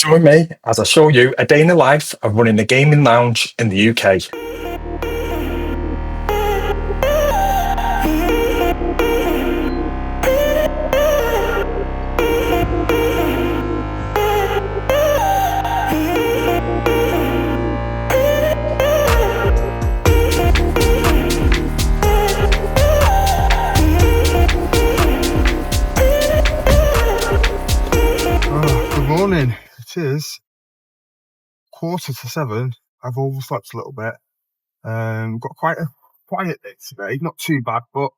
Join me as I show you a day in the life of running a gaming lounge in the UK. Good morning. It is 6:45. I've overslept a little bit. Got quite a quiet day today. Not too bad, but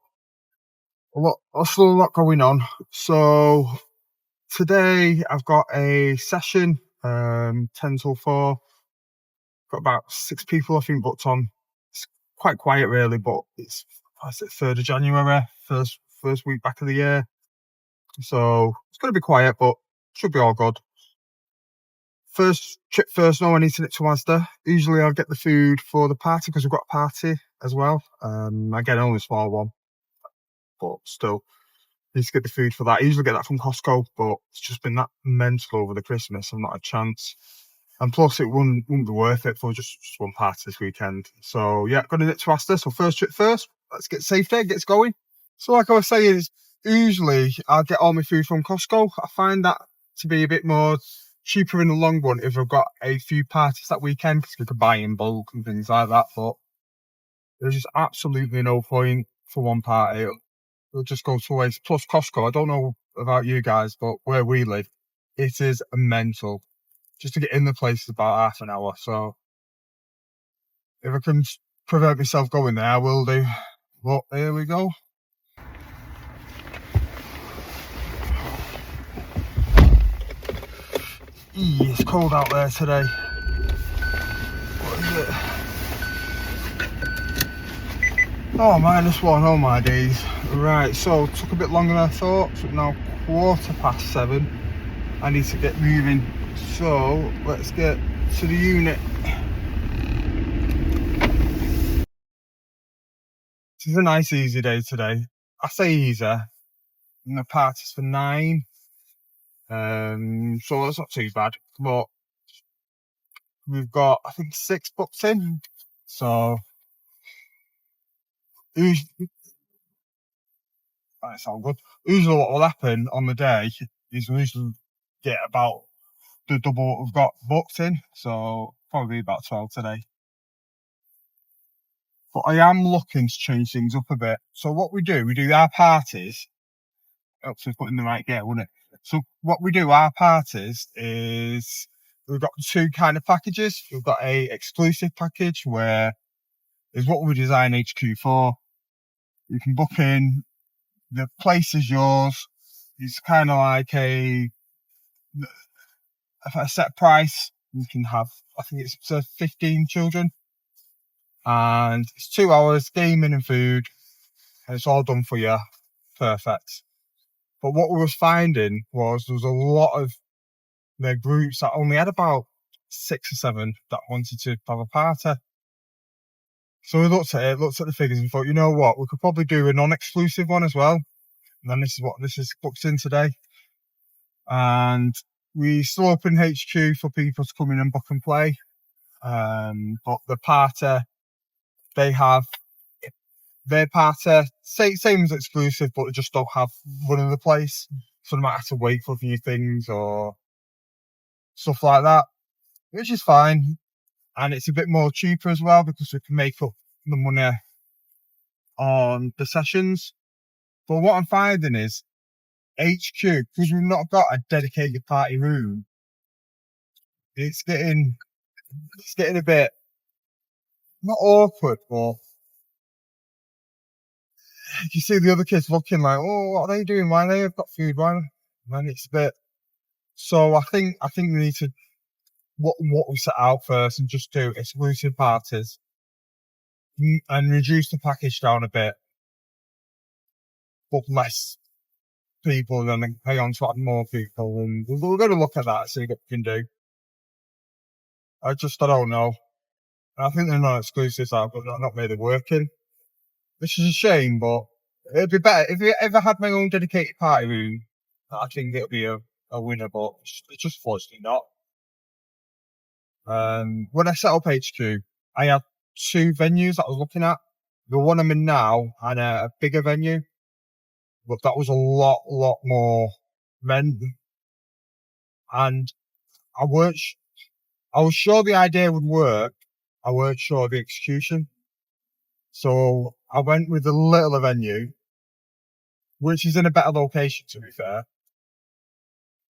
still a lot going on. So today I've got a session, 10 till 4. Got about 6 people I think booked on. It's quite quiet really, but it's 3rd of January, first week back of the year. So it's gonna be quiet, but should be all good. First trip first, no, I need to nip to Asda. Usually I'll get the food for the party because we've got a party as well. Again, only a small one, but still need to get the food for that. I usually get that from Costco, but it's just been that mental over the Christmas. I've not had a chance. And plus, it wouldn't be worth it for just one party this weekend. So yeah, got to nip to Asda. So first trip first. Let's get safe there, get going. So like I was saying, usually I'll get all my food from Costco. I find that to be a bit more cheaper in the long run if I've got a few parties that weekend because we could buy in bulk and things like that. But there's just absolutely no point for one party. It'll just go to waste. Plus Costco, I don't know about you guys, but where we live, it is mental. Just to get in the place is about half an hour. So if I can prevent myself going there, I will do. But here we go. It's cold out there today. What is it? Oh, -1. Oh my days. Right, so it took a bit longer than I thought. So now 7:15. I need to get moving. So let's get to the unit. This is a nice easy day today. I say easy. And the party's for 9. So that's not too bad. But we've got, I think, 6 books in. So that sounds good. Usually what will happen on the day is we usually get about the double what we've got booked in. So probably about 12 today. But I am looking to change things up a bit. So what we do our parties. Hopefully put in the right gear, wouldn't it? So what we do, our parties, is we've got 2 kind of packages. We've got a exclusive package where is what we design HQ for. You can book in, the place is yours. It's kind of like a set price. You can have, I think it's 15 children. And it's 2 hours, gaming and food. And it's all done for you. Perfect. But what we was finding was there was a lot of their groups that only had about 6 or 7 that wanted to have a party. So we looked at the figures and thought, you know what, we could probably do a non-exclusive one as well. And then this is booked in today. And we still open HQ for people to come in and book and play. But the party, they have their party, same as exclusive, but they just don't have one in the place. So they might have to wait for a few things or stuff like that, which is fine. And it's a bit more cheaper as well because we can make up the money on the sessions. But what I'm finding is HQ, because we've not got a dedicated party room, it's getting a bit not awkward, but you see the other kids looking like, oh, what are they doing? Why they have got food? Why? And it's a bit. So I think we need to what we set out first and just do exclusive parties and reduce the package down a bit, but less people, and then pay on to add more people. And we're going to look at that, see what we can do. I don't know. I think they're not exclusives out, but not made it working, which is a shame. But it'd be better if I ever had my own dedicated party room. I think it'd be a winner, but it's just fortunately not. When I set up HQ, I had 2 venues that I was looking at. The one I'm in now and a bigger venue, but that was a lot more rent. And I was sure the idea would work. I weren't sure of the execution. So I went with a littler venue, which is in a better location, to be fair.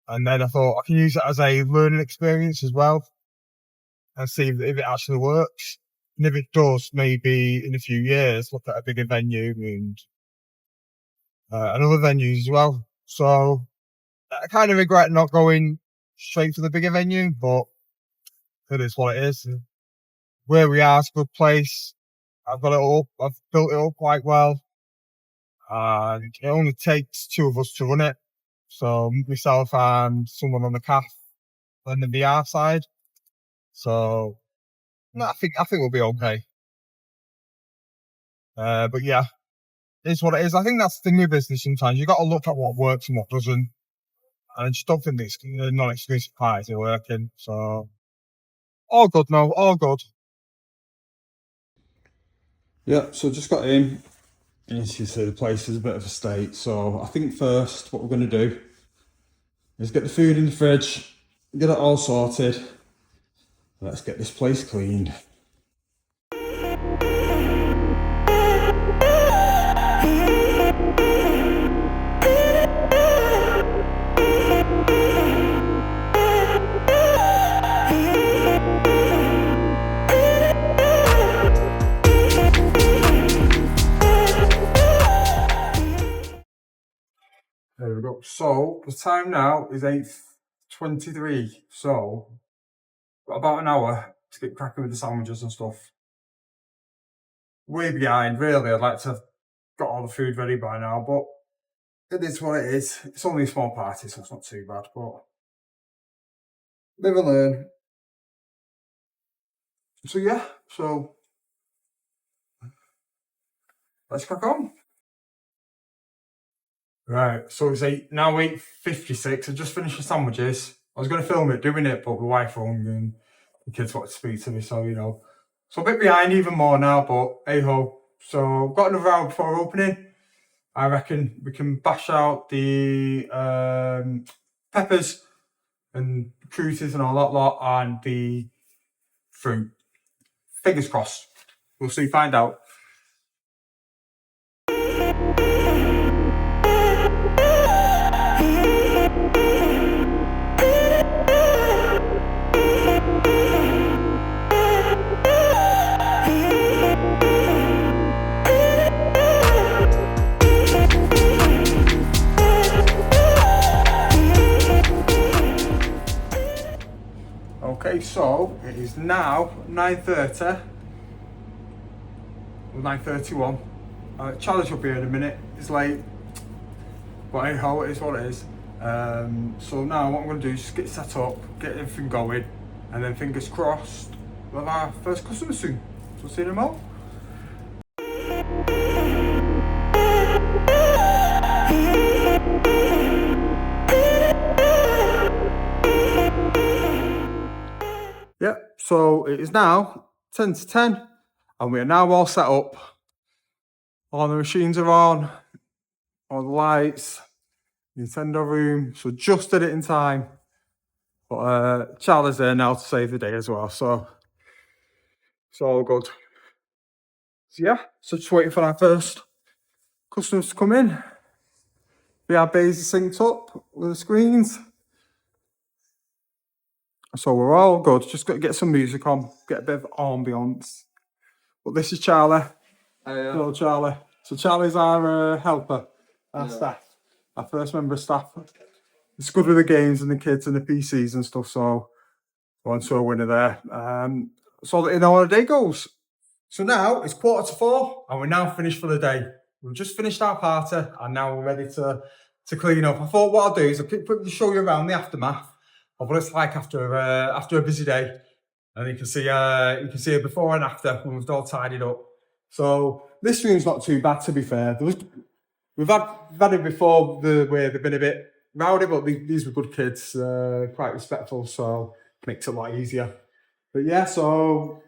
And then I thought I can use it as a learning experience as well and see if it actually works. And if it does, maybe in a few years, look at a bigger venue and other venues as well. So I kind of regret not going straight for the bigger venue, but it is what it is. Where we are is a good place. I've got it up. I've built it up quite well. And it only takes 2 of us to run it. So myself and someone on the CAF and the VR side. So no, I think we'll be okay. But yeah, it's what it is. I think that's the new business sometimes. You've got to look at what works and what doesn't. And I just don't think these non-exclusive parties are working. So all good now, all good. Yeah, so just got in. And as you see, the place is a bit of a state. So I think first what we're going to do is get the food in the fridge, get it all sorted. Let's get this place cleaned. There we go. So the time now is 8:23. So got about an hour to get cracking with the sandwiches and stuff. Way behind, really. I'd like to have got all the food ready by now, but it is what it is. It's only a small party, so it's not too bad. But live and learn. So yeah, so let's crack on. Right, so it's now 8:56. I just finished the sandwiches. I was going to film it, doing it, but my wife rung and the kids wanted to speak to me, so So a bit behind even more now, but hey ho. So got another hour before opening. I reckon we can bash out the peppers and cruises and all that lot and the fruit. Fingers crossed. We'll see, find out. Okay, so it is now 9:30, or 9:31. Challenge will be in a minute. It's late, but hey ho, it is what it is. So now what I'm going to do is just get set up, get everything going, and then fingers crossed we'll have our first customer soon. So we'll see you in a moment. Yep, so it is now 10 to 10, and we are now all set up. All the machines are on, all the lights, Nintendo room, so just did it in time. But Charlie's there now to save the day as well, so it's all good. So yeah, so just waiting for our first customers to come in. VR bays are synced up with the screens. So we're all good. Just got to get some music on, get a bit of ambience. But this is Charlie. Hello, Charlie. So Charlie's our helper, our staff, our first member of staff. It's good with the games and the kids and the PCs and stuff. So on to a winner there. So that you know how the day goes. So now it's 3:45 and we're now finished for the day. We've just finished our party and now we're ready to clean up. I thought what I'll do is I'll quickly show you around the aftermath of what it's like after a busy day, and you can see a before and after when we've all tidied up. So this room's not too bad, to be fair. We've had it before where they've been a bit rowdy, but these were good kids, quite respectful, so it makes it a lot easier. But yeah, so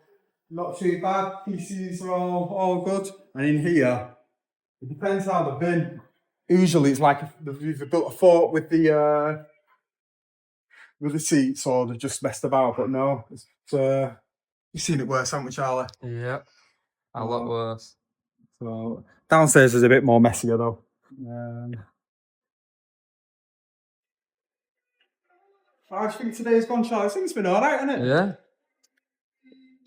not too bad. PCs are all good. And in here, it depends how they've been. Usually it's like they've either built a fort with the seats or they've just messed about, but no. You've seen it worse, haven't we, Charlie? Yeah, a lot worse. So downstairs is a bit more messier though. I think today's gone, Charlie. I think it's been alright, hasn't it? Yeah.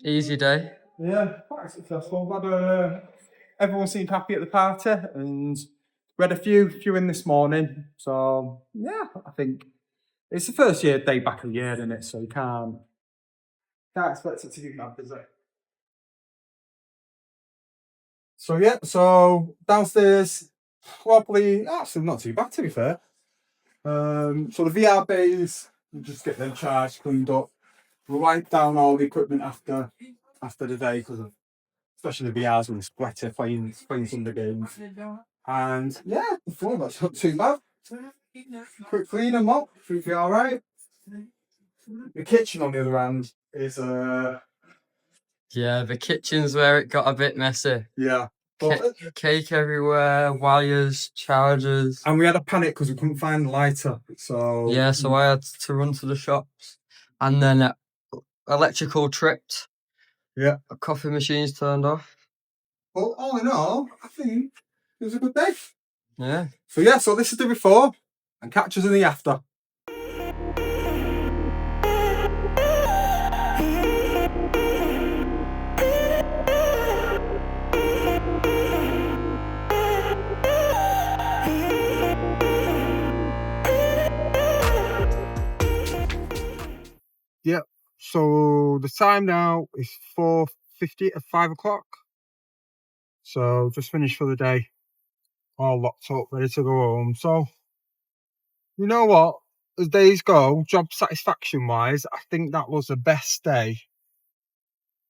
Easy day. Yeah, quite successful. Everyone seemed happy at the party, and we had a few in this morning. So yeah, I think it's the first day back of the year, isn't it? So you can't expect it to be that busy. So yeah, so downstairs, probably actually not too bad to be fair. So the VR bays, we just get them charged, cleaned up. We'll wipe down all the equipment after the day because of especially the VRs when it's wetter playing some of the games. And yeah, the floor that's not too bad. Quick clean and mop, should be alright. The kitchen on the other hand is Yeah, the kitchen's where it got a bit messy. yeah. But, Cake everywhere, wires, chargers. and we had a panic because we couldn't find the lighter. So Yeah, so I had to run to the shops. And then electrical tripped. Yeah. Coffee machines turned off. Well, all in all, I think it was a good day. Yeah. So yeah, so this is the before and catch us in the after. Yep. So the time now is 4:50 at 5 o'clock. So just finished for the day. All locked up, ready to go home. So you know what? As days go, job satisfaction wise, I think that was the best day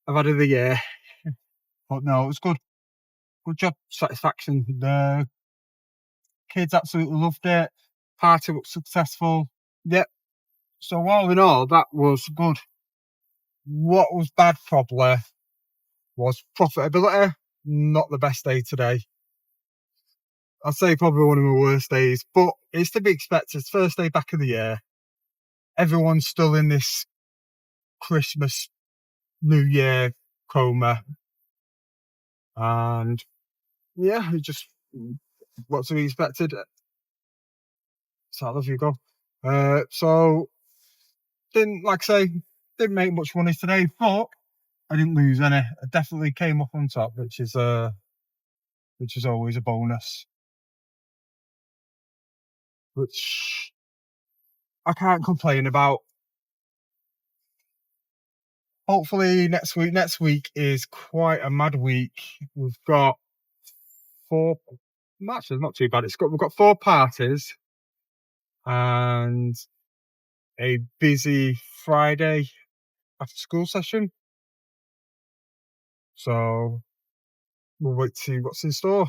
I've had of the year. But no, it was good. Good job satisfaction. The kids absolutely loved it. Party was successful. Yep. So all in all, that was good. What was bad probably was profitability. Not the best day today. I'd say probably one of my worst days, but it's to be expected. It's first day back of the year. Everyone's still in this Christmas, New Year coma. And yeah, it just what's to be expected. So off you go. So didn't didn't make much money today, but I didn't lose any. I definitely came up on top, which is always a bonus. Which I can't complain about. Hopefully next week is quite a mad week. We've got four matches, not too bad. We've got 4 parties and a busy Friday after school session. So we'll wait to see what's in store.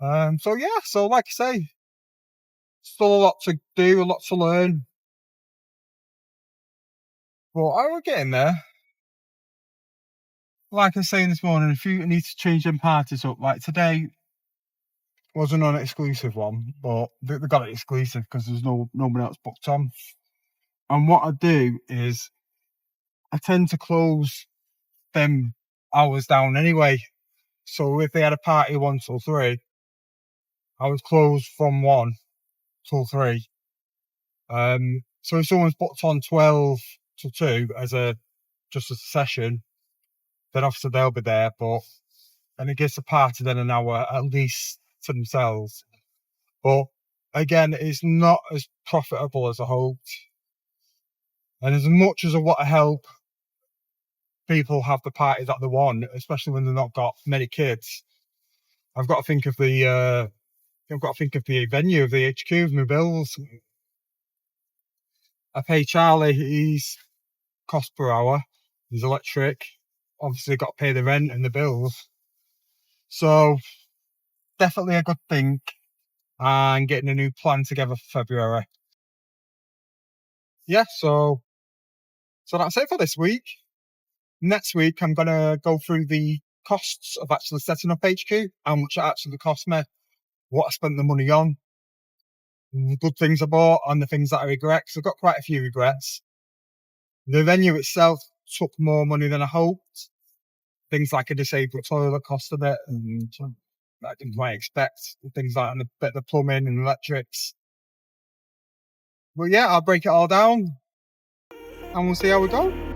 So yeah, so like I say, still a lot to do, a lot to learn. But I will get in there. Like I was saying this morning, if you need to change them parties up, like today was a non-exclusive one, but they got it exclusive because there's nobody else booked on. And what I do is I tend to close them hours down anyway. So if they had a party 1 till 3, I was closed from 1 till 3. So if someone's booked on 12 till 2 just as a session, then obviously they'll be there, and it gives the party then an hour at least to themselves. But again, it's not as profitable as I hoped. And as much as I want to help people have the party that they want, especially when they've not got many kids, I've got to think of the venue, of the HQ, of my bills. I pay Charlie his cost per hour, his electric. Obviously, got to pay the rent and the bills. So definitely a good thing. And getting a new plan together for February. Yeah, so So that's it for this week. Next week, I'm going to go through the costs of actually setting up HQ, how much it actually cost me, what I spent the money on, the good things I bought, and the things that I regret, because I've got quite a few regrets. The venue itself took more money than I hoped. Things like a disabled toilet costed it, and I didn't quite expect. Things like a bit of the plumbing and electrics. But yeah, I'll break it all down, and we'll see how we go.